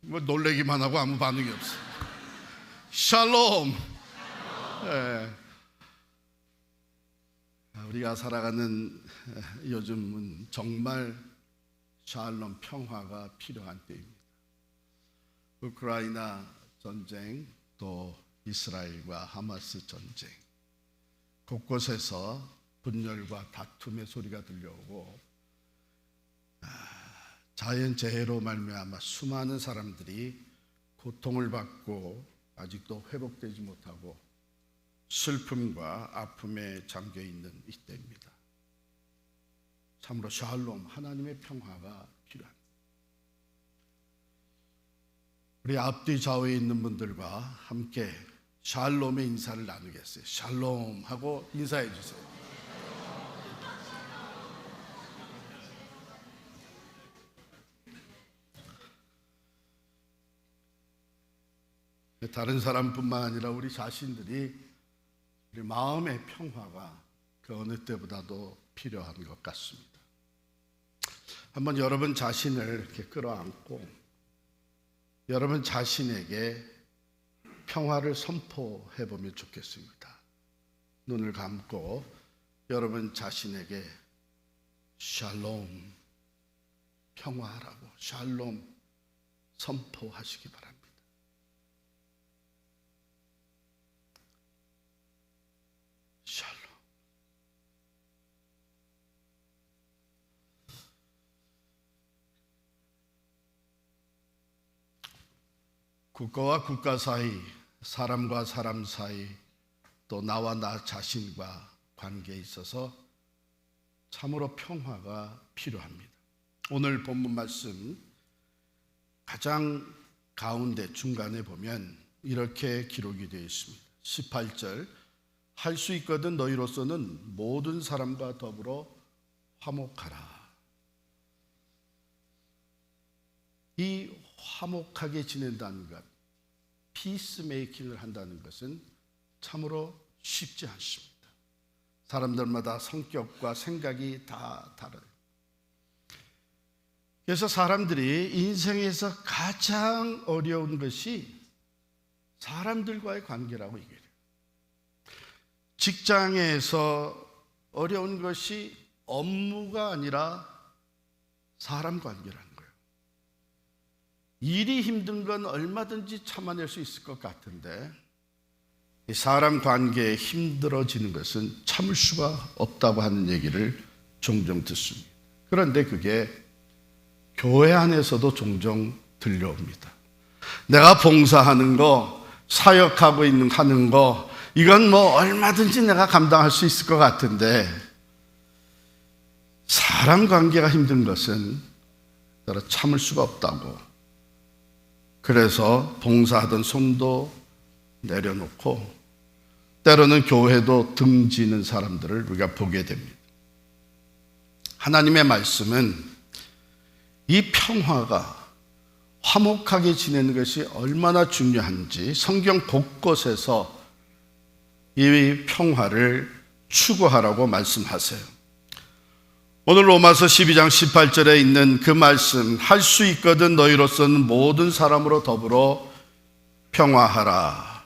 뭐 놀래기만 하고 아무 반응이 없어. 샬롬. 예. 우리가 살아가는 요즘은 정말 샬롬 평화가 필요한 때입니다. 우크라이나 전쟁, 또 이스라엘과 하마스 전쟁, 곳곳에서 분열과 다툼의 소리가 들려오고 자연재해로 말미암아 수많은 사람들이 고통을 받고 아직도 회복되지 못하고 슬픔과 아픔에 잠겨있는 이때입니다. 참으로 샬롬, 하나님의 평화가 필요합니다. 우리 앞뒤 좌우에 있는 분들과 함께 샬롬의 인사를 나누겠어요. 샬롬 하고 인사해 주세요. 다른 사람뿐만 아니라 우리 자신들이 우리 마음의 평화가 그 어느 때보다도 필요한 것 같습니다. 한번 여러분 자신을 이렇게 끌어안고 여러분 자신에게 평화를 선포해 보면 좋겠습니다. 눈을 감고 여러분 자신에게 샬롬, 평화라고 샬롬 선포하시기 바랍니다. 샬롬. 국가와 국가 사이, 사람과 사람 사이, 또 나와 나 자신과 관계에 있어서 참으로 평화가 필요합니다. 오늘 본문 말씀 가장 가운데 중간에 보면 이렇게 기록이 되어 있습니다. 18절, 할 수 있거든 너희로서는 모든 사람과 더불어 화목하라. 이 화목하게 지낸다는 것, 피스메이킹을 한다는 것은 참으로 쉽지 않습니다. 사람들마다 성격과 생각이 다 다르요. 그래서 사람들이 인생에서 가장 어려운 것이 사람들과의 관계라고 얘기해요. 직장에서 어려운 것이 업무가 아니라 사람 관계라는 거예요. 일이 힘든 건 얼마든지 참아낼 수 있을 것 같은데 사람 관계에 힘들어지는 것은 참을 수가 없다고 하는 얘기를 종종 듣습니다. 그런데 그게 교회 안에서도 종종 들려옵니다. 내가 봉사하는 거, 사역하고 하는 거, 이건 뭐 얼마든지 내가 감당할 수 있을 것 같은데 사람 관계가 힘든 것은 참을 수가 없다고. 그래서 봉사하던 손도 내려놓고 때로는 교회도 등지는 사람들을 우리가 보게 됩니다. 하나님의 말씀은 이 평화가 화목하게 지내는 것이 얼마나 중요한지 성경 곳곳에서 이 평화를 추구하라고 말씀하세요. 오늘 로마서 12장 18절에 있는 그 말씀, 할 수 있거든 너희로서는 모든 사람으로 더불어 평화하라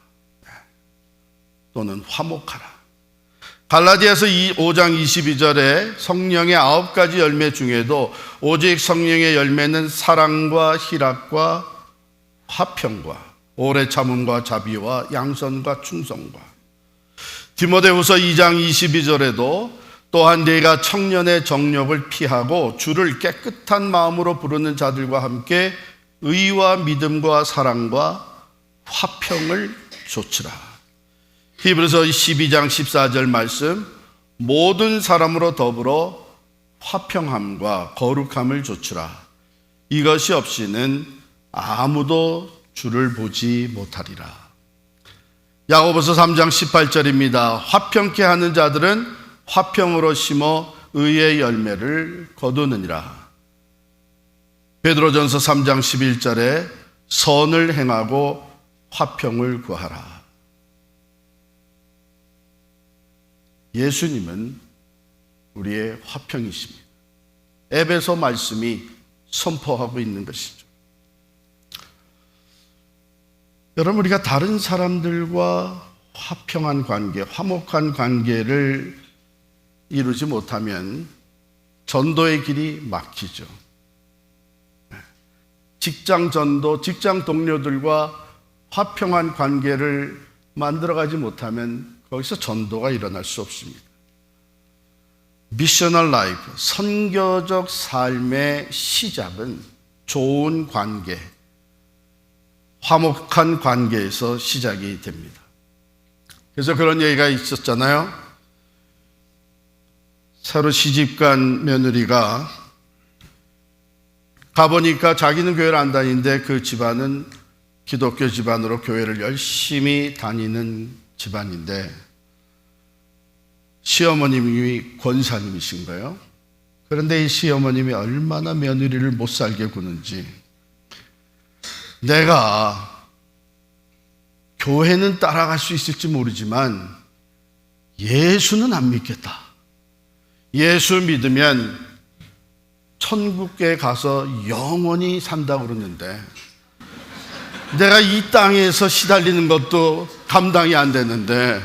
또는 화목하라. 갈라디아서 5장 22절에 성령의 9가지 열매 중에도 오직 성령의 열매는 사랑과 희락과 화평과 오래 참음과 자비와 양선과 충성과. 디모데후서 2장 22절에도 또한 네가 청년의 정욕을 피하고 주를 깨끗한 마음으로 부르는 자들과 함께 의와 믿음과 사랑과 화평을 좇으라. 히브리서 12장 14절 말씀, 모든 사람으로 더불어 화평함과 거룩함을 좇으라. 이것이 없이는 아무도 주를 보지 못하리라. 야고보서 3장 18절입니다. 화평케 하는 자들은 화평으로 심어 의의 열매를 거두느니라. 베드로전서 3장 11절에 선을 행하고 화평을 구하라. 예수님은 우리의 화평이십니다. 에베소 말씀이 선포하고 있는 것이죠. 여러분, 우리가 다른 사람들과 화평한 관계, 화목한 관계를 이루지 못하면 전도의 길이 막히죠. 직장 전도, 직장 동료들과 화평한 관계를 만들어가지 못하면 거기서 전도가 일어날 수 없습니다. 미셔널 라이프, 선교적 삶의 시작은 좋은 관계, 화목한 관계에서 시작이 됩니다. 그래서 그런 얘기가 있었잖아요. 새로 시집간 며느리가 가보니까 자기는 교회를 안 다니는데 그 집안은 기독교 집안으로 교회를 열심히 다니는 집안인데 시어머님이 권사님이신 거예요. 그런데 이 시어머님이 얼마나 며느리를 못 살게 구는지, 내가 교회는 따라갈 수 있을지 모르지만 예수는 안 믿겠다. 예수 믿으면 천국에 가서 영원히 산다고 그러는데 내가 이 땅에서 시달리는 것도 감당이 안 되는데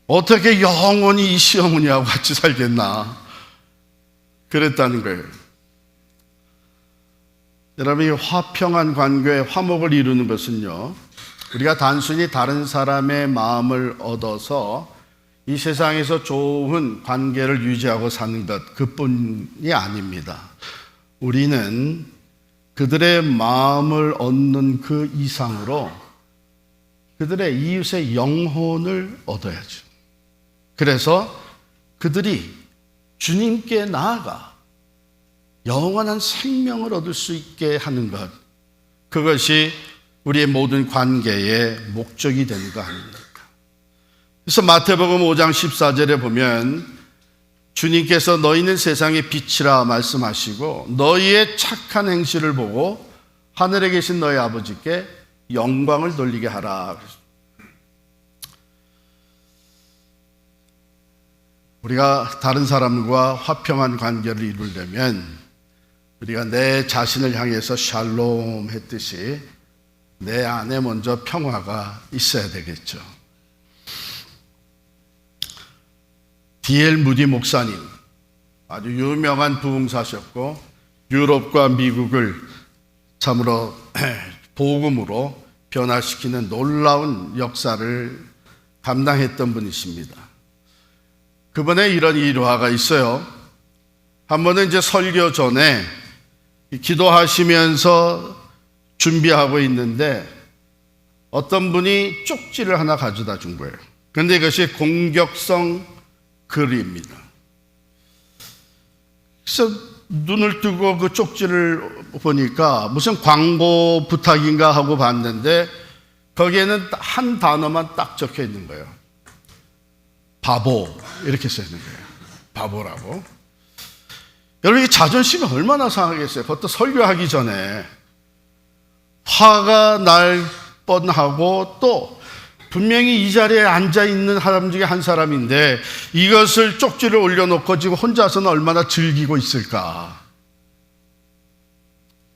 어떻게 영원히 이 시어머니하고 같이 살겠나, 그랬다는 거예요. 여러분, 이 화평한 관계, 화목을 이루는 것은요, 우리가 단순히 다른 사람의 마음을 얻어서 이 세상에서 좋은 관계를 유지하고 사는 것, 그뿐이 아닙니다. 우리는 그들의 마음을 얻는 그 이상으로 그들의 이웃의 영혼을 얻어야죠. 그래서 그들이 주님께 나아가 영원한 생명을 얻을 수 있게 하는 것, 그것이 우리의 모든 관계의 목적이 되는 거 아닙니까? 그래서 마태복음 5장 14절에 보면 주님께서 너희는 세상의 빛이라 말씀하시고 너희의 착한 행실을 보고 하늘에 계신 너희 아버지께 영광을 돌리게 하라. 우리가 다른 사람과 화평한 관계를 이루려면 우리가 내 자신을 향해서 샬롬 했듯이 내 안에 먼저 평화가 있어야 되겠죠. D.L. 무디 목사님, 아주 유명한 부흥사셨고 유럽과 미국을 참으로 복음으로 변화시키는 놀라운 역사를 감당했던 분이십니다. 그분의 이런 일화가 있어요. 한 번은 이제 설교 전에 기도하시면서 준비하고 있는데 어떤 분이 쪽지를 하나 가져다 준 거예요. 그런데 이것이 공격성 글입니다. 그래서 눈을 뜨고 그 쪽지를 보니까 무슨 광고 부탁인가 하고 봤는데 거기에는 한 단어만 딱 적혀 있는 거예요. 바보, 이렇게 써 있는 거예요. 바보라고. 여러분, 이 자존심이 얼마나 상하겠어요. 그것도 설교하기 전에 화가 날 뻔하고, 또 분명히 이 자리에 앉아있는 사람 중에 한 사람인데 이것을 쪽지를 올려놓고 지금 혼자서는 얼마나 즐기고 있을까.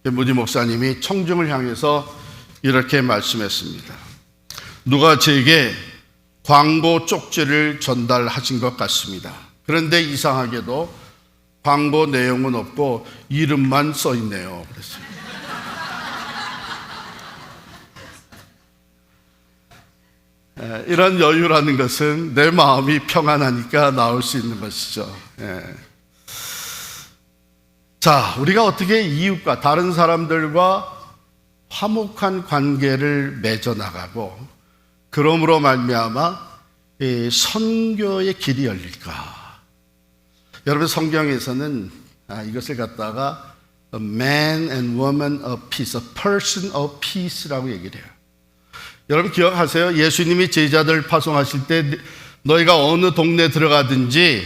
무디 목사님이 청중을 향해서 이렇게 말씀했습니다. 누가 제게 광고 쪽지를 전달하신 것 같습니다. 그런데 이상하게도 광고 내용은 없고 이름만 써 있네요. 그랬어요. 이런 여유라는 것은 내 마음이 평안하니까 나올 수 있는 것이죠. 자, 우리가 어떻게 이웃과 다른 사람들과 화목한 관계를 맺어나가고 그러므로 말미암아 선교의 길이 열릴까? 여러분, 성경에서는 이것을 갖다가 a man and woman of peace, a person of peace라고 얘기를 해요. 여러분 기억하세요? 예수님이 제자들 파송하실 때 너희가 어느 동네 들어가든지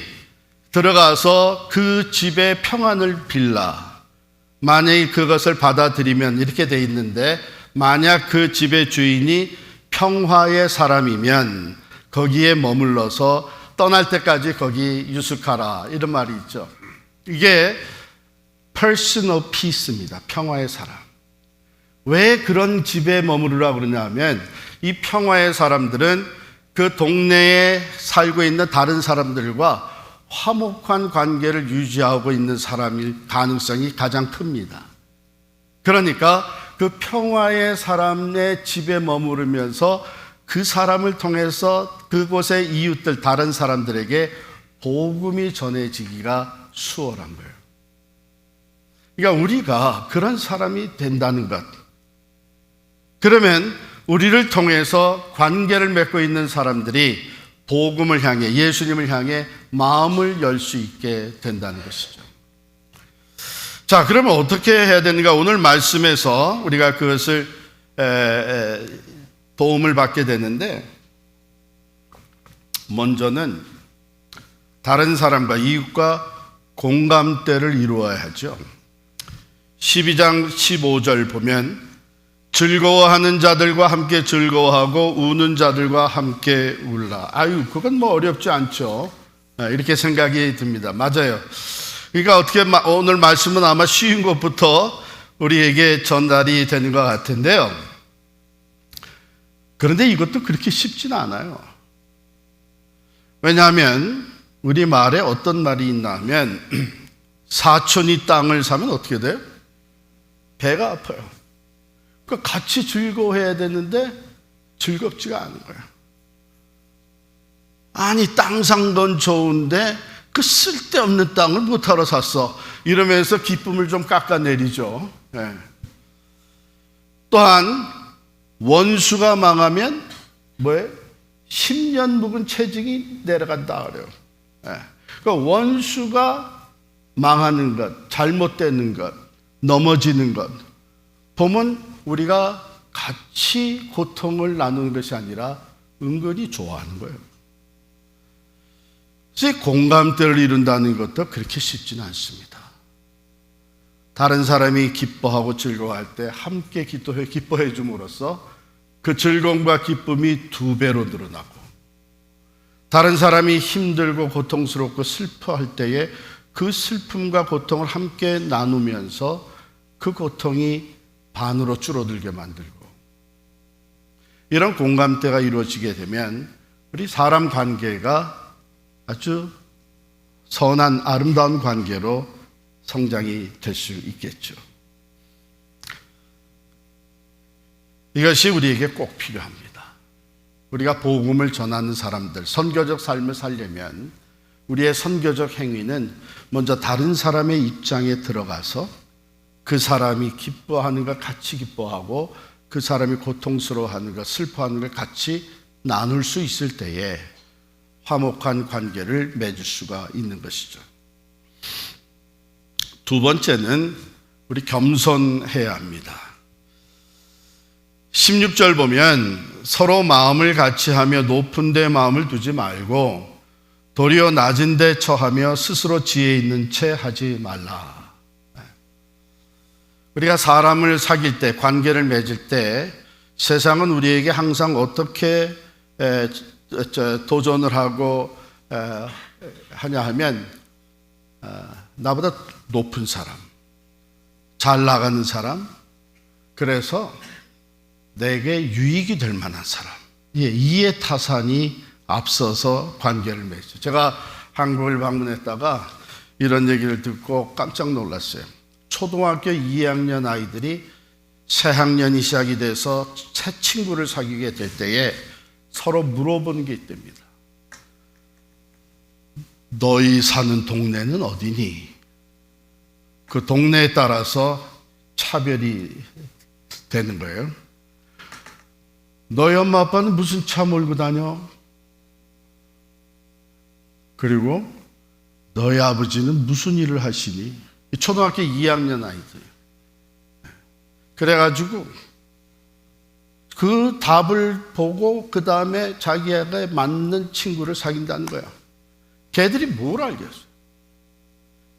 들어가서 그 집의 평안을 빌라. 만약에 그것을 받아들이면, 이렇게 돼 있는데, 만약 그 집의 주인이 평화의 사람이면 거기에 머물러서 떠날 때까지 거기 유숙하라, 이런 말이 있죠. 이게 person of peace입니다. 평화의 사람. 왜 그런 집에 머무르라고 그러냐면 이 평화의 사람들은 그 동네에 살고 있는 다른 사람들과 화목한 관계를 유지하고 있는 사람일 가능성이 가장 큽니다. 그러니까 그 평화의 사람의 집에 머무르면서 그 사람을 통해서 그곳의 이웃들, 다른 사람들에게 복음이 전해지기가 수월한 거예요. 그러니까 우리가 그런 사람이 된다는 것. 그러면 우리를 통해서 관계를 맺고 있는 사람들이 복음을 향해, 예수님을 향해 마음을 열 수 있게 된다는 것이죠. 자, 그러면 어떻게 해야 되는가? 오늘 말씀에서 우리가 그것을 도움을 받게 되는데, 먼저는 다른 사람과 이웃과 공감대를 이루어야 하죠. 12장 15절 보면 즐거워하는 자들과 함께 즐거워하고 우는 자들과 함께 울라. 아유, 그건 뭐 어렵지 않죠. 이렇게 생각이 듭니다. 맞아요. 그러니까 어떻게 오늘 말씀은 아마 쉬운 것부터 우리에게 전달이 되는 것 같은데요. 그런데 이것도 그렇게 쉽지는 않아요. 왜냐하면 우리 말에 어떤 말이 있나 하면 사촌이 땅을 사면 어떻게 돼요? 배가 아파요. 그러니까 같이 즐거워해야 되는데 즐겁지가 않은 거예요. 아니, 땅 산 건 좋은데 그 쓸데없는 땅을 못하러 샀어. 이러면서 기쁨을 좀 깎아내리죠. 네. 또한 원수가 망하면 뭐예요? 10년 묵은 채찍이 내려간다 그래요. 네. 그러니까 원수가 망하는 것, 잘못되는 것, 넘어지는 것 보면 우리가 같이 고통을 나누는 것이 아니라 은근히 좋아하는 거예요. 그래서 공감대를 이룬다는 것도 그렇게 쉽지는 않습니다. 다른 사람이 기뻐하고 즐거워할 때 함께 기뻐해 줌으로써 그 즐거움과 기쁨이 2배로 늘어나고, 다른 사람이 힘들고 고통스럽고 슬퍼할 때에 그 슬픔과 고통을 함께 나누면서 그 고통이 반으로 줄어들게 만들고, 이런 공감대가 이루어지게 되면 우리 사람 관계가 아주 선한 아름다운 관계로 성장이 될 수 있겠죠. 이것이 우리에게 꼭 필요합니다. 우리가 복음을 전하는 사람들, 선교적 삶을 살려면 우리의 선교적 행위는 먼저 다른 사람의 입장에 들어가서 그 사람이 기뻐하는 것 같이 기뻐하고 그 사람이 고통스러워하는 것, 슬퍼하는 것 같이 나눌 수 있을 때에 화목한 관계를 맺을 수가 있는 것이죠. 2번째는 우리 겸손해야 합니다. 16절 보면 서로 마음을 같이 하며 높은 데 마음을 두지 말고 도리어 낮은 데 처하며 스스로 지혜 있는 채 하지 말라. 우리가 사람을 사귈 때, 관계를 맺을 때 세상은 우리에게 항상 어떻게 도전을 하고 하냐 하면 나보다 높은 사람, 잘 나가는 사람, 그래서 내게 유익이 될 만한 사람, 이해타산이 앞서서 관계를 맺죠. 제가 한국을 방문했다가 이런 얘기를 듣고 깜짝 놀랐어요. 초등학교 2학년 아이들이 새학년이 시작이 돼서 새 친구를 사귀게 될 때에 서로 물어보는 게 있답니다. 너희 사는 동네는 어디니? 그 동네에 따라서 차별이 되는 거예요. 너희 엄마 아빠는 무슨 차 몰고 다녀? 그리고 너희 아버지는 무슨 일을 하시니? 초등학교 2학년 아이들. 그래가지고 그 답을 보고 그 다음에 자기에게 맞는 친구를 사귄다는 거야. 걔들이 뭘 알겠어요?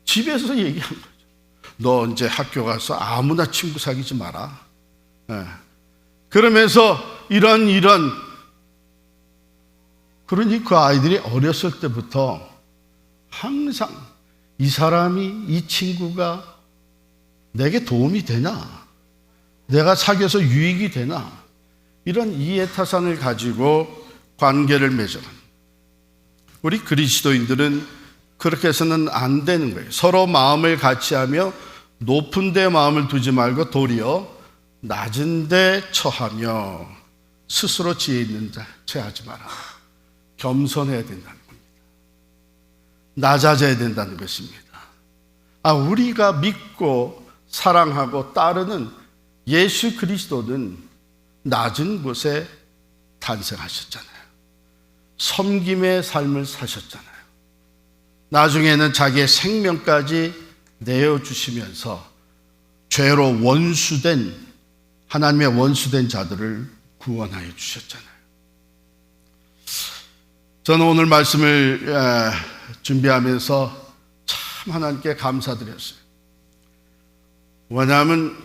집에서 얘기한 거죠. 너 이제 학교 가서 아무나 친구 사귀지 마라. 그러면서 이런 그러니 그 아이들이 어렸을 때부터 항상 이 사람이, 이 친구가 내게 도움이 되나? 내가 사귀어서 유익이 되나? 이런 이해타산을 가지고 관계를 맺어간 우리 그리스도인들은 그렇게 해서는 안 되는 거예요. 서로 마음을 같이 하며 높은 데 마음을 두지 말고 도리어 낮은 데 처하며 스스로 지혜 있는 자 체하지 마라. 겸손해야 된다는 겁니다. 낮아져야 된다는 것입니다. 우리가 믿고 사랑하고 따르는 예수 그리스도는 낮은 곳에 탄생하셨잖아요. 섬김의 삶을 사셨잖아요. 나중에는 자기의 생명까지 내어주시면서 죄로 원수된 하나님의 원수된 자들을 구원하여 주셨잖아요. 저는 오늘 말씀을 준비하면서 참 하나님께 감사드렸어요. 왜냐하면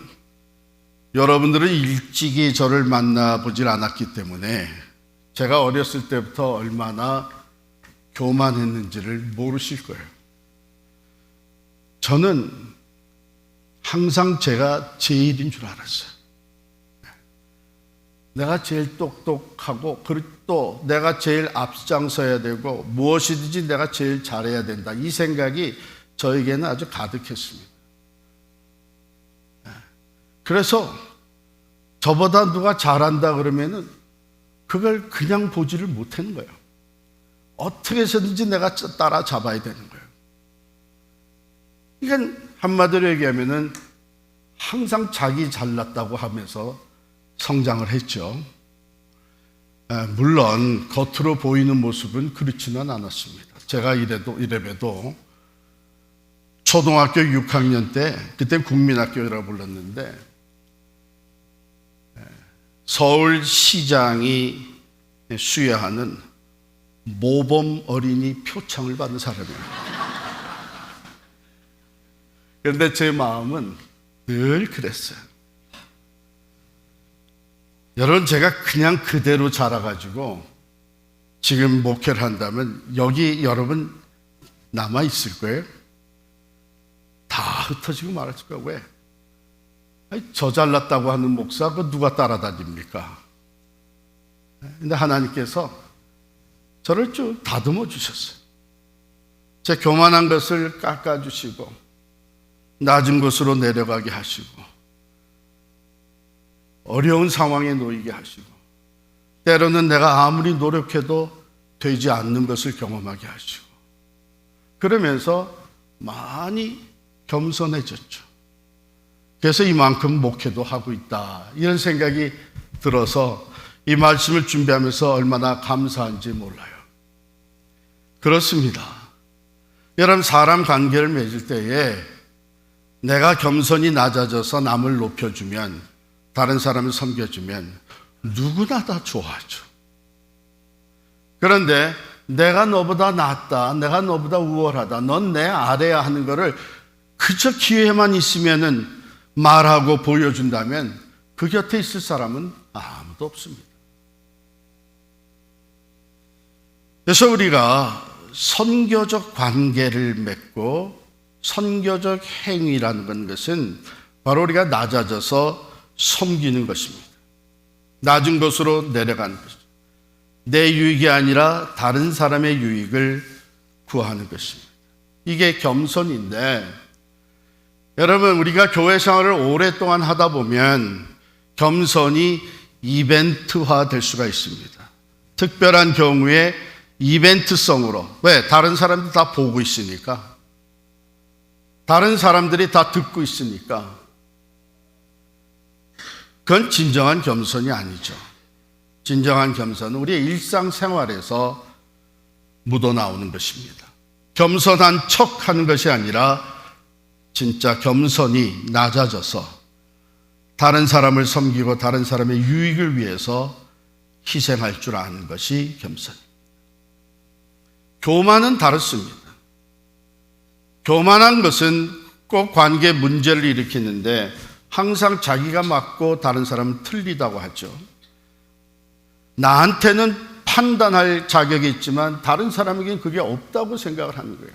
여러분들은 일찍이 저를 만나보질 않았기 때문에 제가 어렸을 때부터 얼마나 교만했는지를 모르실 거예요. 저는 항상 제가 제일인 줄 알았어요. 내가 제일 똑똑하고 그리고 또 내가 제일 앞장서야 되고 무엇이든지 내가 제일 잘해야 된다. 이 생각이 저에게는 아주 가득했습니다. 그래서 저보다 누가 잘한다 그러면은 그걸 그냥 보지를 못하는 거예요. 어떻게 해서든지 내가 따라잡아야 되는 거예요. 그러니까 한마디로 얘기하면은 항상 자기 잘났다고 하면서 성장을 했죠. 물론 겉으로 보이는 모습은 그렇지는 않았습니다. 제가 이래봬도 초등학교 6학년 때, 그때 국민학교라고 불렀는데 서울시장이 수여하는 모범 어린이 표창을 받은 사람이에요. 그런데 제 마음은 늘 그랬어요. 여러분, 제가 그냥 그대로 자라가지고 지금 목회를 한다면 여기 여러분 남아있을 거예요? 다 흩어지고 말았을 거예요. 왜? 저 잘났다고 하는 목사 그 누가 따라다닙니까? 근데 하나님께서 저를 쭉 다듬어 주셨어요. 제 교만한 것을 깎아주시고 낮은 곳으로 내려가게 하시고 어려운 상황에 놓이게 하시고 때로는 내가 아무리 노력해도 되지 않는 것을 경험하게 하시고 그러면서 많이 겸손해졌죠. 그래서 이만큼 목회도 하고 있다 이런 생각이 들어서 이 말씀을 준비하면서 얼마나 감사한지 몰라요. 그렇습니다. 여러분, 사람 관계를 맺을 때에 내가 겸손히 낮아져서 남을 높여주면, 다른 사람을 섬겨주면 누구나 다 좋아하죠. 그런데 내가 너보다 낫다, 내가 너보다 우월하다, 넌 내 아래야 하는 거를 그저 기회만 있으면은 말하고 보여준다면 그 곁에 있을 사람은 아무도 없습니다. 그래서 우리가 선교적 관계를 맺고 선교적 행위라는 것은 바로 우리가 낮아져서 섬기는 것입니다. 낮은 곳으로 내려가는 것입니다. 내 유익이 아니라 다른 사람의 유익을 구하는 것입니다. 이게 겸손인데, 여러분, 우리가 교회 생활을 오랫동안 하다 보면 겸손이 이벤트화 될 수가 있습니다. 특별한 경우에 이벤트성으로. 왜? 다른 사람들이 다 보고 있으니까. 다른 사람들이 다 듣고 있으니까. 그건 진정한 겸손이 아니죠. 진정한 겸손은 우리의 일상생활에서 묻어나오는 것입니다. 겸손한 척하는 것이 아니라 진짜 겸손히 낮아져서 다른 사람을 섬기고 다른 사람의 유익을 위해서 희생할 줄 아는 것이 겸손입니다. 교만은 다릅니다. 교만한 것은 꼭 관계 문제를 일으키는데 항상 자기가 맞고 다른 사람은 틀리다고 하죠. 나한테는 판단할 자격이 있지만 다른 사람에게는 그게 없다고 생각을 하는 거예요.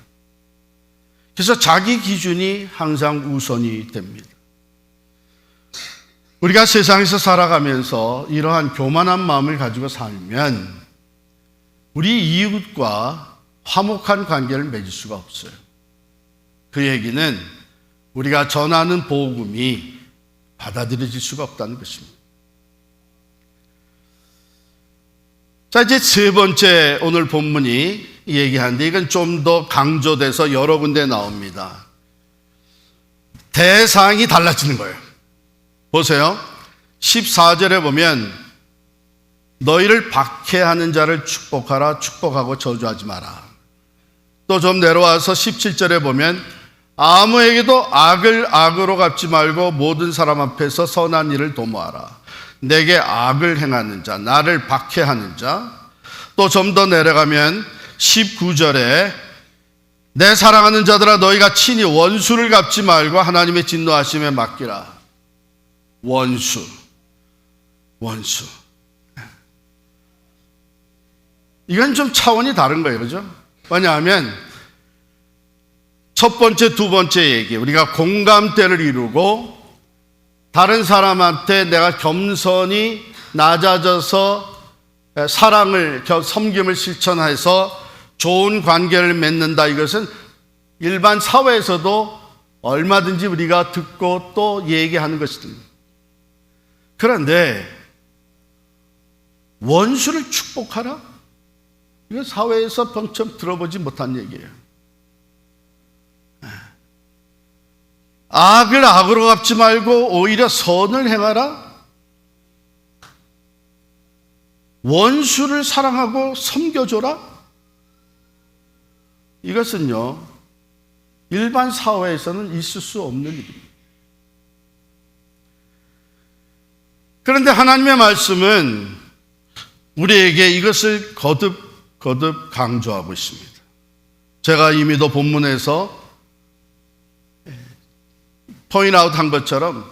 그래서 자기 기준이 항상 우선이 됩니다. 우리가 세상에서 살아가면서 이러한 교만한 마음을 가지고 살면 우리 이웃과 화목한 관계를 맺을 수가 없어요. 그 얘기는 우리가 전하는 복음이 받아들여질 수가 없다는 것입니다. 자, 이제 세 번째 오늘 본문이 얘기하는데 이건 좀 더 강조돼서 여러 군데 나옵니다. 대상이 달라지는 거예요. 보세요. 14절에 보면 너희를 박해하는 자를 축복하라, 축복하고 저주하지 마라. 또 좀 내려와서 17절에 보면 아무에게도 악을 악으로 갚지 말고 모든 사람 앞에서 선한 일을 도모하라. 내게 악을 행하는 자, 나를 박해하는 자. 또 좀 더 내려가면 19절에 내 사랑하는 자들아 너희가 친히 원수를 갚지 말고 하나님의 진노하심에 맡기라. 원수. 이건 좀 차원이 다른 거예요. 그죠? 왜냐하면 첫 번째, 두 번째 얘기, 우리가 공감대를 이루고 다른 사람한테 내가 겸손히 낮아져서 사랑을, 섬김을 실천해서 좋은 관계를 맺는다. 이것은 일반 사회에서도 얼마든지 우리가 듣고 또 얘기하는 것입니다. 그런데 원수를 축복하라? 이건 사회에서 번쩍 들어보지 못한 얘기예요. 악을 악으로 갚지 말고 오히려 선을 행하라? 원수를 사랑하고 섬겨줘라? 이것은요, 일반 사회에서는 있을 수 없는 일입니다. 그런데 하나님의 말씀은 우리에게 이것을 거듭 강조하고 있습니다. 제가 이미도 본문에서 포인트아웃 한 것처럼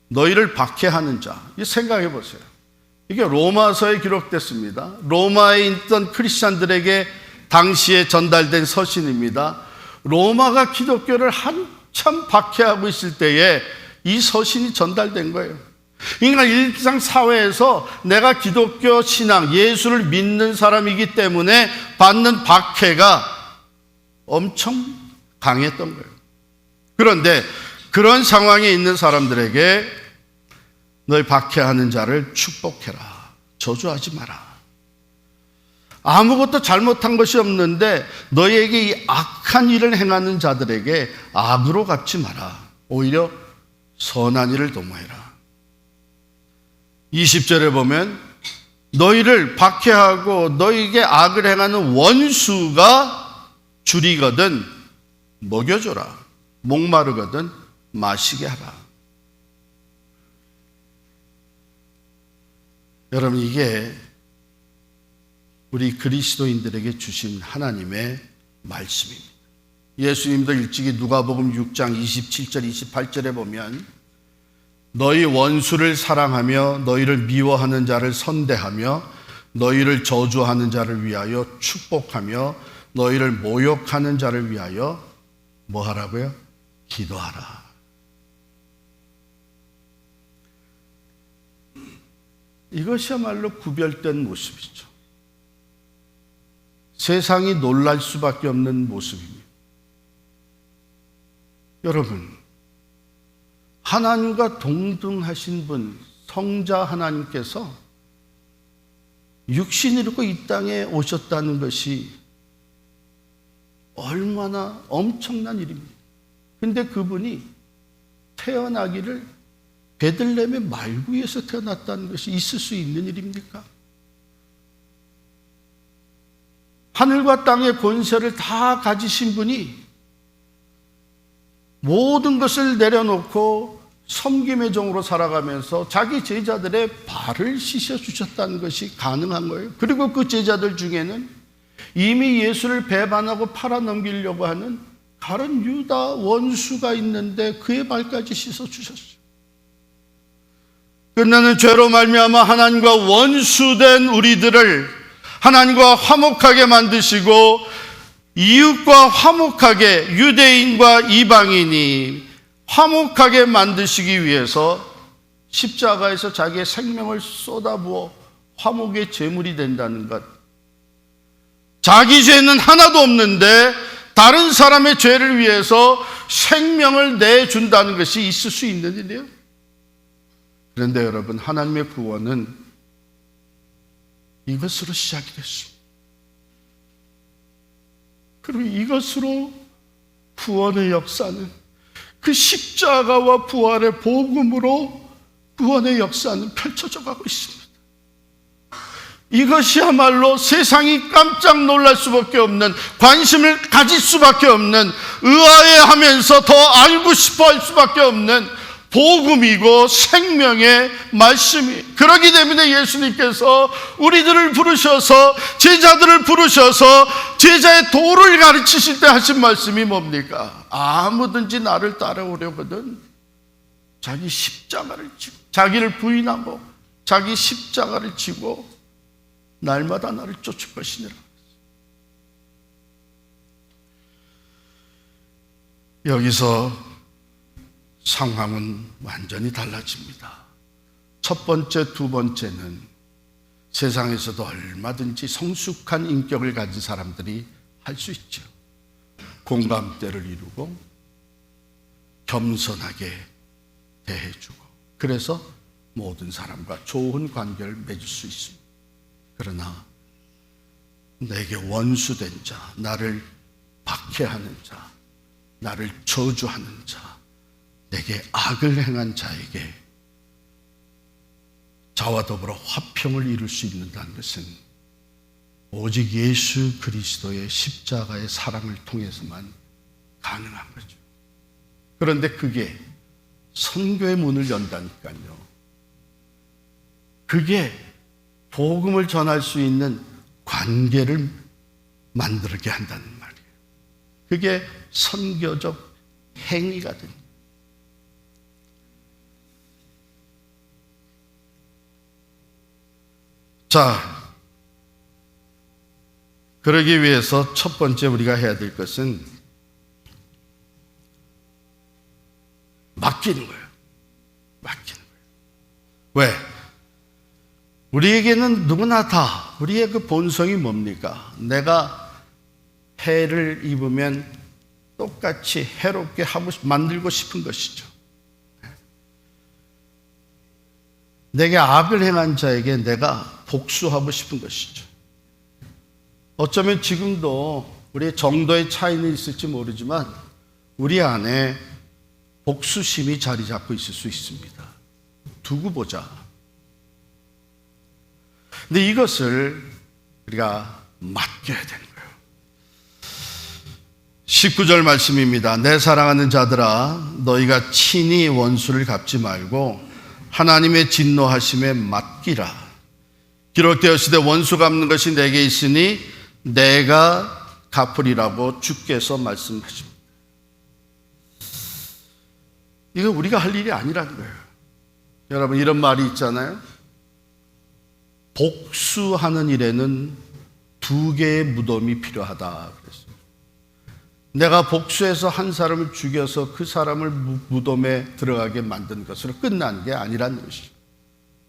너희를 박해하는 자, 생각해 보세요. 이게 로마서에 기록됐습니다. 로마에 있던 크리스찬들에게 당시에 전달된 서신입니다. 로마가 기독교를 한참 박해하고 있을 때에 이 서신이 전달된 거예요. 그러니까 일상사회에서 내가 기독교 신앙, 예수를 믿는 사람이기 때문에 받는 박해가 엄청 강했던 거예요. 그런데 그런 상황에 있는 사람들에게 너희 박해하는 자를 축복해라, 저주하지 마라. 아무것도 잘못한 것이 없는데 너희에게 이 악한 일을 행하는 자들에게 악으로 갚지 마라. 오히려 선한 일을 도모해라. 20절에 보면 너희를 박해하고 너희에게 악을 행하는 원수가 줄이거든 먹여줘라. 목마르거든 마시게 하라. 여러분, 이게 우리 그리스도인들에게 주신 하나님의 말씀입니다. 예수님도 일찍이 누가복음 6장 27절 28절에 보면 너희 원수를 사랑하며 너희를 미워하는 자를 선대하며 너희를 저주하는 자를 위하여 축복하며 너희를 모욕하는 자를 위하여 뭐 하라고요? 기도하라. 이것이야말로 구별된 모습이죠. 세상이 놀랄 수밖에 없는 모습입니다. 여러분, 하나님과 동등하신 분, 성자 하나님께서 육신을 입고 이 땅에 오셨다는 것이 얼마나 엄청난 일입니다. 근데 그분이 태어나기를 베들레헴의 말구에서 태어났다는 것이 있을 수 있는 일입니까? 하늘과 땅의 권세를 다 가지신 분이 모든 것을 내려놓고 섬김의 종으로 살아가면서 자기 제자들의 발을 씻어주셨다는 것이 가능한 거예요. 그리고 그 제자들 중에는 이미 예수를 배반하고 팔아넘기려고 하는 다른 유다 원수가 있는데 그의 발까지 씻어주셨어요. 끝나는 죄로 말미암아 하나님과 원수된 우리들을 하나님과 화목하게 만드시고 이웃과 화목하게, 유대인과 이방인이 화목하게 만드시기 위해서 십자가에서 자기의 생명을 쏟아부어 화목의 제물이 된다는 것. 자기 죄는 하나도 없는데 다른 사람의 죄를 위해서 생명을 내준다는 것이 있을 수 있는 일이에요. 그런데 여러분, 하나님의 구원은 이것으로 시작이 됐습니다. 그리고 이것으로 구원의 역사는, 그 십자가와 부활의 복음으로 구원의 역사는 펼쳐져 가고 있습니다. 이것이야말로 세상이 깜짝 놀랄 수밖에 없는, 관심을 가질 수밖에 없는, 의아해하면서 더 알고 싶어 할 수밖에 없는 복음이고 생명의 말씀이. 그러기 때문에 예수님께서 우리들을 부르셔서, 제자들을 부르셔서 제자의 도를 가르치실 때 하신 말씀이 뭡니까? 아무든지 나를 따라오려거든 자기 십자가를 지고, 자기를 부인하고 자기 십자가를 지고 날마다 나를 쫓을 것이니라. 여기서 상황은 완전히 달라집니다. 첫 번째, 두 번째는 세상에서도 얼마든지 성숙한 인격을 가진 사람들이 할 수 있죠. 공감대를 이루고 겸손하게 대해주고, 그래서 모든 사람과 좋은 관계를 맺을 수 있습니다. 그러나 내게 원수된 자, 나를 박해하는 자, 나를 저주하는 자, 내게 악을 행한 자에게 자와 더불어 화평을 이룰 수 있는다는 것은 오직 예수 그리스도의 십자가의 사랑을 통해서만 가능한 거죠. 그런데 그게 선교의 문을 연다니까요. 그게 복음을 전할 수 있는 관계를 만들게 한다는 말이에요. 그게 선교적 행위가 됩니다. 자, 그러기 위해서 첫 번째 우리가 해야 될 것은 맡기는 거예요. 맡기는 거예요. 왜? 우리에게는 누구나 다 우리의 그 본성이 뭡니까? 내가 해를 입으면 똑같이 해롭게 만들고 싶은 것이죠. 내게 악을 행한 자에게 내가 복수하고 싶은 것이죠. 어쩌면 지금도 우리의 정도의 차이는 있을지 모르지만 우리 안에 복수심이 자리 잡고 있을 수 있습니다. 두고 보자. 근데 이것을 우리가 맡겨야 되는 거예요. 19절 말씀입니다. 내 사랑하는 자들아, 너희가 친히 원수를 갚지 말고 하나님의 진노하심에 맡기라. 기록되었으되 원수 갚는 것이 내게 있으니 내가 갚으리라고 주께서 말씀하십니다. 이거 우리가 할 일이 아니라는 거예요. 여러분, 이런 말이 있잖아요. 복수하는 일에는 두 개의 무덤이 필요하다 그랬어요. 내가 복수해서 한 사람을 죽여서 그 사람을 무덤에 들어가게 만든 것으로 끝난 게 아니라는 것이죠.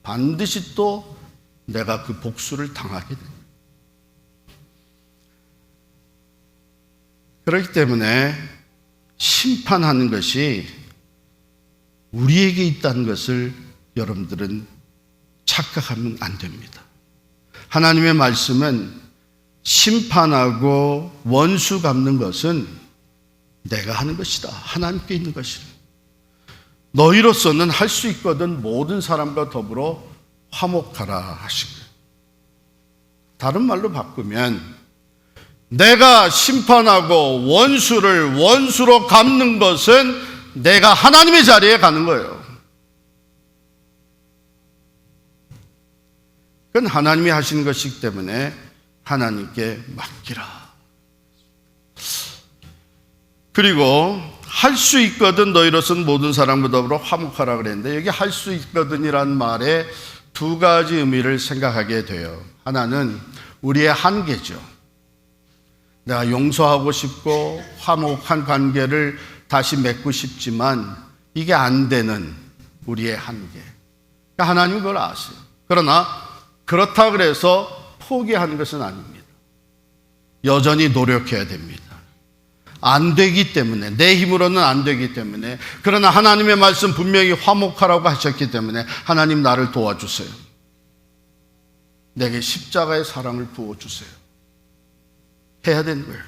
반드시 또 내가 그 복수를 당하게 됩니다. 그렇기 때문에 심판하는 것이 우리에게 있다는 것을 여러분들은 착각하면 안 됩니다. 하나님의 말씀은 심판하고 원수 갚는 것은 내가 하는 것이다. 하나님께 있는 것이다. 너희로서는 할 수 있거든 모든 사람과 더불어 화목하라 하신 거예요. 다른 말로 바꾸면 내가 심판하고 원수를 원수로 갚는 것은 내가 하나님의 자리에 가는 거예요. 그건 하나님이 하시는 것이기 때문에 하나님께 맡기라. 그리고 할 수 있거든 너희로서는 모든 사람과 더불어 화목하라 그랬는데, 여기 할 수 있거든이란 말에 두 가지 의미를 생각하게 돼요. 하나는 우리의 한계죠. 내가 용서하고 싶고 화목한 관계를 다시 맺고 싶지만 이게 안 되는 우리의 한계. 하나님 그걸 아세요. 그러나 그렇다 그래서 포기하는 것은 아닙니다. 여전히 노력해야 됩니다. 안 되기 때문에, 내 힘으로는 안 되기 때문에. 그러나 하나님의 말씀 분명히 화목하라고 하셨기 때문에 하나님 나를 도와주세요. 내게 십자가의 사랑을 부어주세요. 해야 되는 거예요.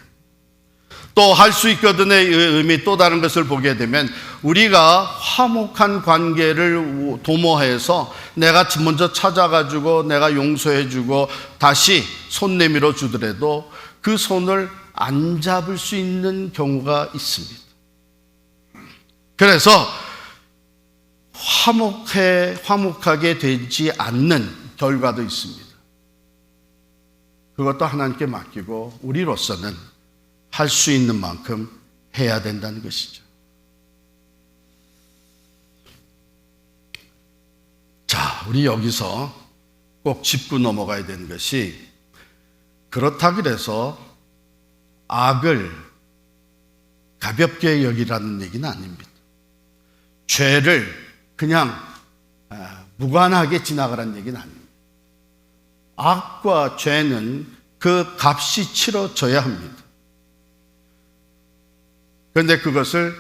또 할 수 있거든의 의미, 또 다른 것을 보게 되면 우리가 화목한 관계를 도모해서 내가 먼저 찾아가지고 내가 용서해주고 다시 손 내밀어 주더라도 그 손을 안 잡을 수 있는 경우가 있습니다. 그래서 화목하게 되지 않는 결과도 있습니다. 그것도 하나님께 맡기고 우리로서는 할 수 있는 만큼 해야 된다는 것이죠. 자, 우리 여기서 꼭 짚고 넘어가야 되는 것이, 그렇다 그래서 악을 가볍게 여기라는 얘기는 아닙니다. 죄를 그냥 무관하게 지나가라는 얘기는 아닙니다. 악과 죄는 그 값이 치러져야 합니다. 그런데 그것을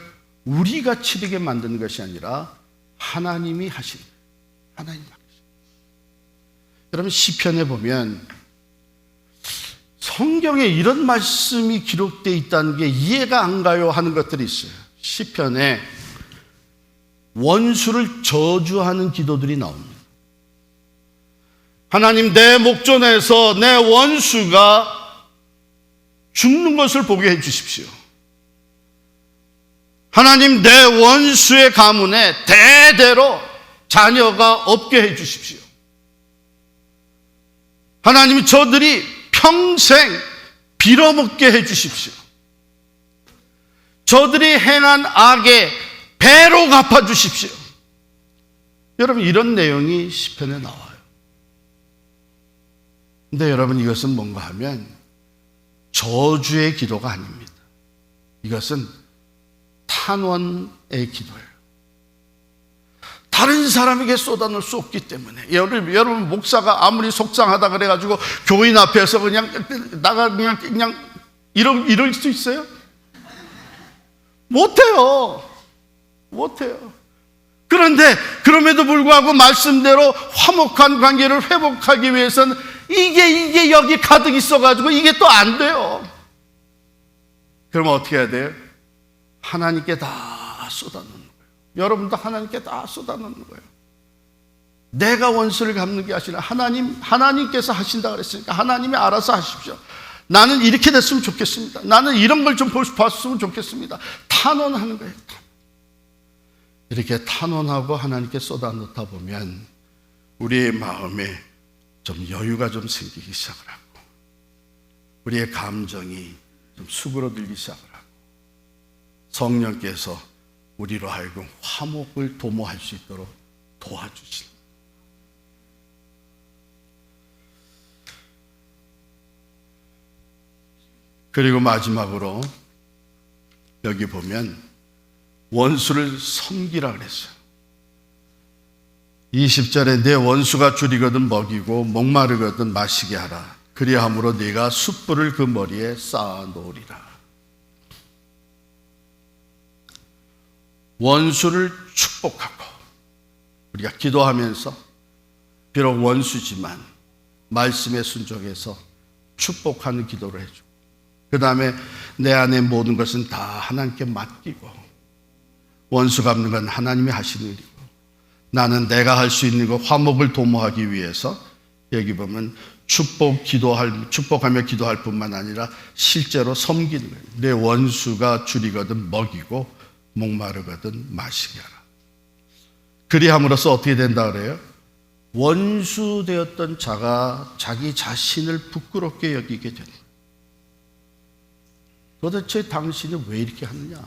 우리가 치르게 만드는 것이 아니라 하나님이 하시는 거예요. 하나님이 하시는 거예요. 여러분, 시편에 보면 성경에 이런 말씀이 기록되어 있다는 게 이해가 안 가요 하는 것들이 있어요. 시편에 원수를 저주하는 기도들이 나옵니다. 하나님, 내 목전에서 내 원수가 죽는 것을 보게 해 주십시오. 하나님, 내 원수의 가문에 대대로 자녀가 없게 해 주십시오. 하나님, 저들이 평생 빌어먹게 해 주십시오. 저들이 행한 악에 배로 갚아 주십시오. 여러분, 이런 내용이 시편에 나와요. 근데 여러분, 이것은 뭔가 하면 저주의 기도가 아닙니다. 이것은 탄원의 기도예요. 다른 사람에게 쏟아놓을 수 없기 때문에. 여러분, 목사가 아무리 속상하다 그래가지고 교인 앞에서 그냥 이럴 수 있어요? 못해요. 그런데 그럼에도 불구하고 말씀대로 화목한 관계를 회복하기 위해서는 이게 여기 가득 있어가지고 이게 또 안 돼요. 그러면 어떻게 해야 돼요? 하나님께 다 쏟아놓는 거예요. 여러분도 하나님께 다 쏟아놓는 거예요. 내가 원수를 갚는 게 아니라 하나님께서 하신다 그랬으니까 하나님이 알아서 하십시오. 나는 이렇게 됐으면 좋겠습니다. 나는 이런 걸 좀 봤으면 좋겠습니다. 탄원하는 거예요. 이렇게 탄원하고 하나님께 쏟아놓다 보면 우리의 마음에 좀 여유가 좀 생기기 시작을 하고 우리의 감정이 좀 수그러들기 시작을 하고 성령께서 우리로 하여금 화목을 도모할 수 있도록 도와주십니다. 그리고 마지막으로 여기 보면 원수를 섬기라 그랬어요. 20절에 내 원수가 줄이거든 먹이고 목마르거든 마시게 하라. 그리함으로 네가 숯불을 그 머리에 쌓아 놓으리라. 원수를 축복하고 우리가 기도하면서 비록 원수지만 말씀에 순종해서 축복하는 기도를 해주고 그 다음에 내 안의 모든 것은 다 하나님께 맡기고 원수 갚는 건 하나님이 하시는 일이고 나는 내가 할 수 있는 것 화목을 도모하기 위해서 여기 보면 축복하며 기도할 뿐만 아니라 실제로 섬기는 거예요. 내 원수가 줄이거든 먹이고 목마르거든 마시게 하라. 그리함으로써 어떻게 된다 그래요? 원수 되었던 자가 자기 자신을 부끄럽게 여기게 되는 거예요. 도대체 당신이 왜 이렇게 하느냐?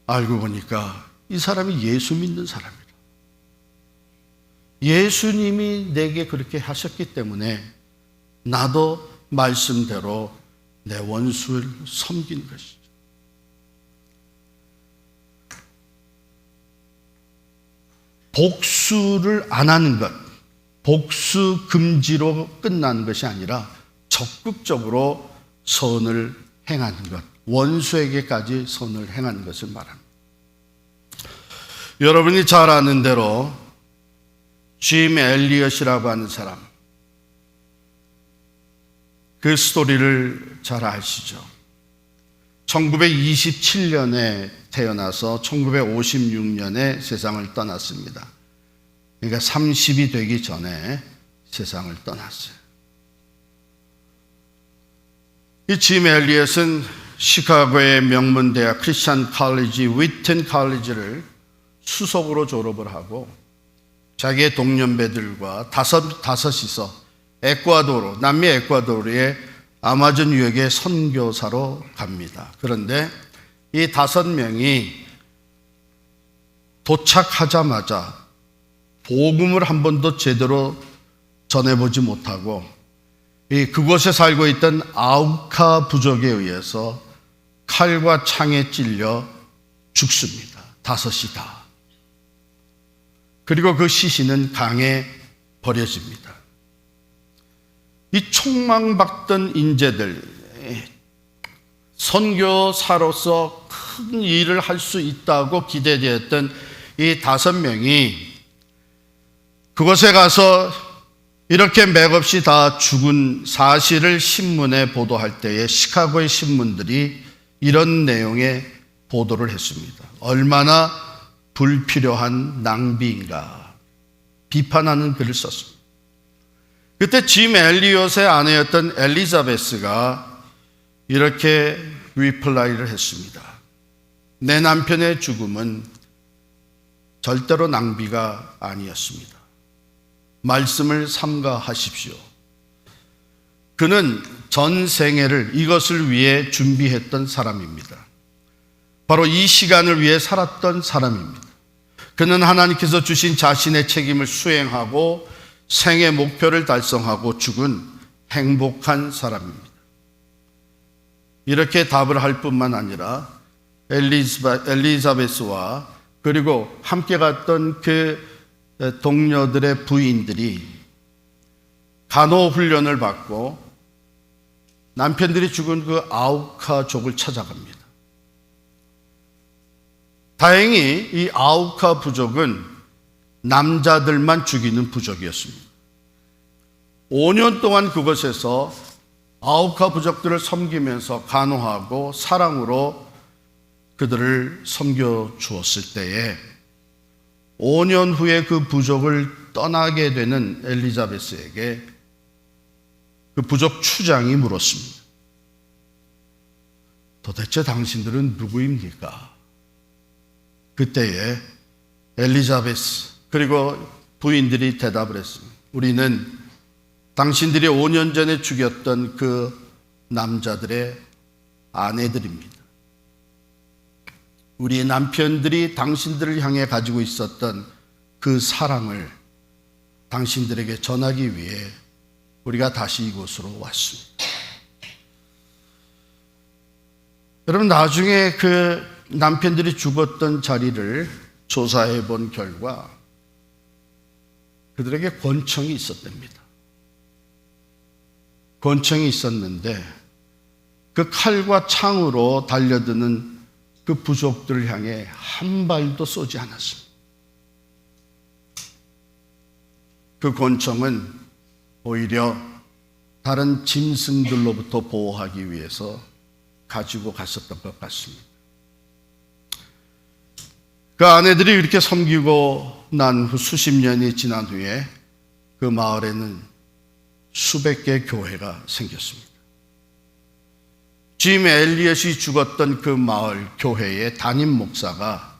알고 보니까 이 사람이 예수 믿는 사람이라. 예수님이 내게 그렇게 하셨기 때문에 나도 말씀대로 내 원수를 섬기는 것이죠. 복수를 안 하는 것, 복수 금지로 끝나는 것이 아니라 적극적으로 선을 행하는 것, 원수에게까지 선을 행하는 것을 말합니다. 여러분이 잘 아는 대로 짐 엘리엇이라고 하는 사람, 그 스토리를 잘 아시죠? 1927년에 태어나서 1956년에 세상을 떠났습니다. 그러니까 30이 되기 전에 세상을 떠났어요. 이 짐 엘리엇은 시카고의 명문대학 크리스천 칼리지 위튼 칼리지를 수석으로 졸업을 하고 자기의 동년배들과 다섯이서 에콰도르, 남미 에콰도르의 아마존 유역의 선교사로 갑니다. 그런데 이 5명이 도착하자마자 복음을 한 번도 제대로 전해보지 못하고 그곳에 살고 있던 아우카 부족에 의해서 칼과 창에 찔려 죽습니다. 5이 다. 그리고 그 시신은 강에 버려집니다. 이 총망받던 인재들, 선교사로서 큰 일을 할 수 있다고 기대되었던 이 5명이 그곳에 가서 이렇게 맥없이 다 죽은 사실을 신문에 보도할 때에 시카고의 신문들이 이런 내용의 보도를 했습니다. 얼마나 불필요한 낭비인가 비판하는 글을 썼습니다. 그때 짐 엘리엇의 아내였던 엘리자베스가 이렇게 리플라이를 했습니다. 내 남편의 죽음은 절대로 낭비가 아니었습니다. 말씀을 삼가하십시오. 그는 전 생애를 이것을 위해 준비했던 사람입니다. 바로 이 시간을 위해 살았던 사람입니다. 그는 하나님께서 주신 자신의 책임을 수행하고 생애 목표를 달성하고 죽은 행복한 사람입니다. 이렇게 답을 할 뿐만 아니라 엘리자베스와 그리고 함께 갔던 그 동료들의 부인들이 간호훈련을 받고 남편들이 죽은 그 아우카족을 찾아갑니다. 다행히 이 아우카 부족은 남자들만 죽이는 부족이었습니다. 5년 동안 그곳에서 아우카 부족들을 섬기면서 간호하고 사랑으로 그들을 섬겨 주었을 때에 5년 후에 그 부족을 떠나게 되는 엘리자베스에게 그 부족 추장이 물었습니다. 도대체 당신들은 누구입니까? 그때에 엘리자베스 그리고 부인들이 대답을 했습니다. 우리는 당신들이 5년 전에 죽였던 그 남자들의 아내들입니다. 우리의 남편들이 당신들을 향해 가지고 있었던 그 사랑을 당신들에게 전하기 위해 우리가 다시 이곳으로 왔습니다. 여러분, 나중에 그 남편들이 죽었던 자리를 조사해 본 결과 그들에게 권총이 있었답니다. 권총이 있었는데 그 칼과 창으로 달려드는 그 부족들을 향해 한 발도 쏘지 않았습니다. 그 권총은 오히려 다른 짐승들로부터 보호하기 위해서 가지고 갔었던 것 같습니다. 그 아내들이 이렇게 섬기고 난 후 수십 년이 지난 후에 그 마을에는 수백 개의 교회가 생겼습니다. 짐 엘리엇이 죽었던 그 마을 교회의 담임 목사가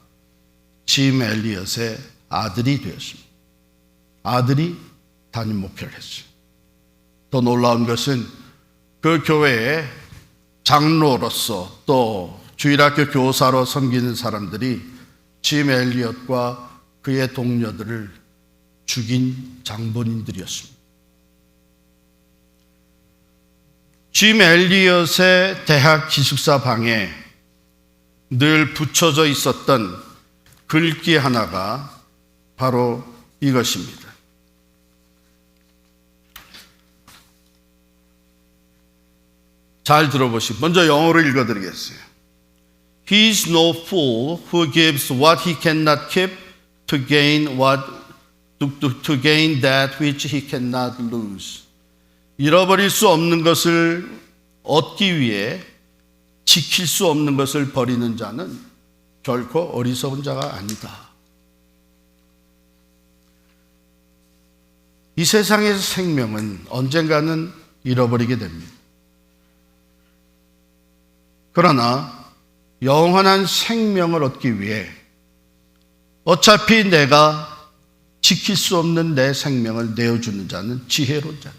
짐 엘리엇의 아들이 되었습니다. 아들이 담임 목회를 했어요. 더 놀라운 것은 그 교회의 장로로서 또 주일학교 교사로 섬기는 사람들이 짐 엘리엇과 그의 동료들을 죽인 장본인들이었습니다. 짐 엘리엇의 대학 기숙사 방에 늘 붙여져 있었던 글귀 하나가 바로 이것입니다. 잘 들어보시고 먼저 영어로 읽어드리겠어요. He is no fool who gives what he cannot keep to gain that which he cannot lose. 잃어버릴 수 없는 것을 얻기 위해 지킬 수 없는 것을 버리는 자는 결코 어리석은 자가 아니다. 이 세상의 생명은 언젠가는 잃어버리게 됩니다. 그러나 영원한 생명을 얻기 위해 어차피 내가 지킬 수 없는 내 생명을 내어주는 자는 지혜로운 자다.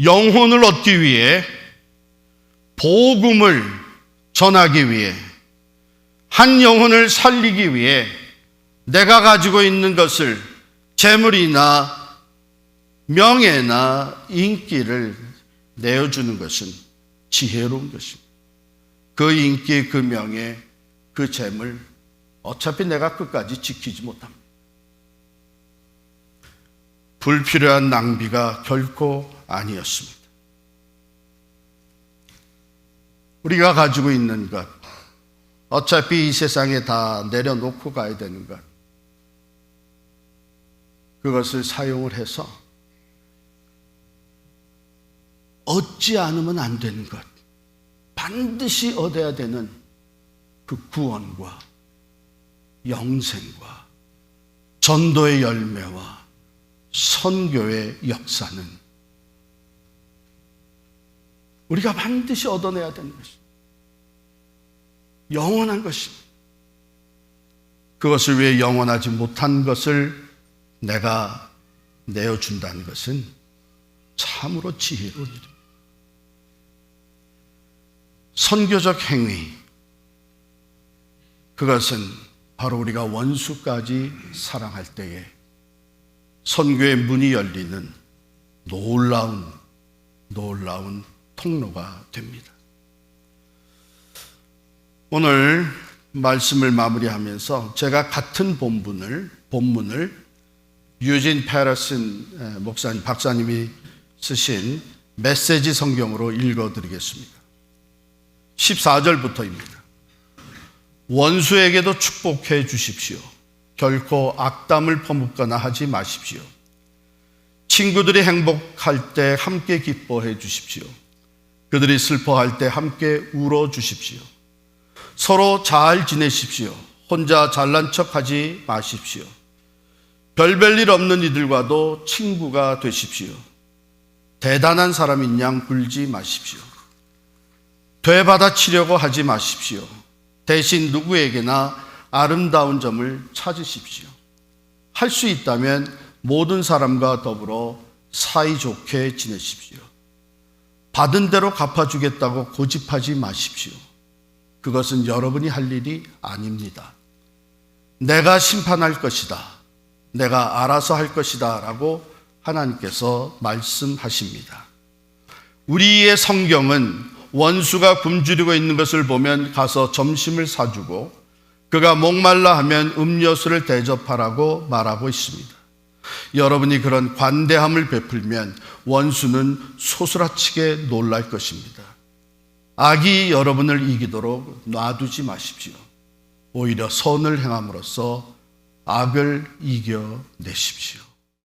영혼을 얻기 위해 복음을 전하기 위해 한 영혼을 살리기 위해 내가 가지고 있는 것을 재물이나 명예나 인기를 내어주는 것은 지혜로운 것입니다. 그 인기, 그 명예, 그 재물 어차피 내가 끝까지 지키지 못합니다. 불필요한 낭비가 결코 아니었습니다. 우리가 가지고 있는 것, 어차피 이 세상에 다 내려놓고 가야 되는 것, 그것을 사용을 해서 얻지 않으면 안 되는 것, 반드시 얻어야 되는 그 구원과 영생과 전도의 열매와 선교의 역사는 우리가 반드시 얻어내야 되는 것입니다. 영원한 것입니다. 그것을 위해 영원하지 못한 것을 내가 내어준다는 것은 참으로 지혜로운 일입니다. 선교적 행위, 그것은 바로 우리가 원수까지 사랑할 때에 선교의 문이 열리는 놀라운 통로가 됩니다. 오늘 말씀을 마무리하면서 제가 같은 본문을 유진 패러슨 목사님, 박사님이 쓰신 메시지 성경으로 읽어드리겠습니다. 14절부터입니다. 원수에게도 축복해 주십시오. 결코 악담을 퍼붓거나 하지 마십시오. 친구들이 행복할 때 함께 기뻐해 주십시오. 그들이 슬퍼할 때 함께 울어 주십시오. 서로 잘 지내십시오. 혼자 잘난 척하지 마십시오. 별별 일 없는 이들과도 친구가 되십시오. 대단한 사람인 양 굴지 마십시오. 되받아치려고 하지 마십시오. 대신 누구에게나 아름다운 점을 찾으십시오. 할 수 있다면 모든 사람과 더불어 사이좋게 지내십시오. 받은 대로 갚아주겠다고 고집하지 마십시오. 그것은 여러분이 할 일이 아닙니다. 내가 심판할 것이다. 내가 알아서 할 것이다 라고 하나님께서 말씀하십니다. 우리의 성경은 원수가 굶주리고 있는 것을 보면 가서 점심을 사주고 그가 목말라 하면 음료수를 대접하라고 말하고 있습니다. 여러분이 그런 관대함을 베풀면 원수는 소스라치게 놀랄 것입니다. 악이 여러분을 이기도록 놔두지 마십시오. 오히려 선을 행함으로써 악을 이겨내십시오.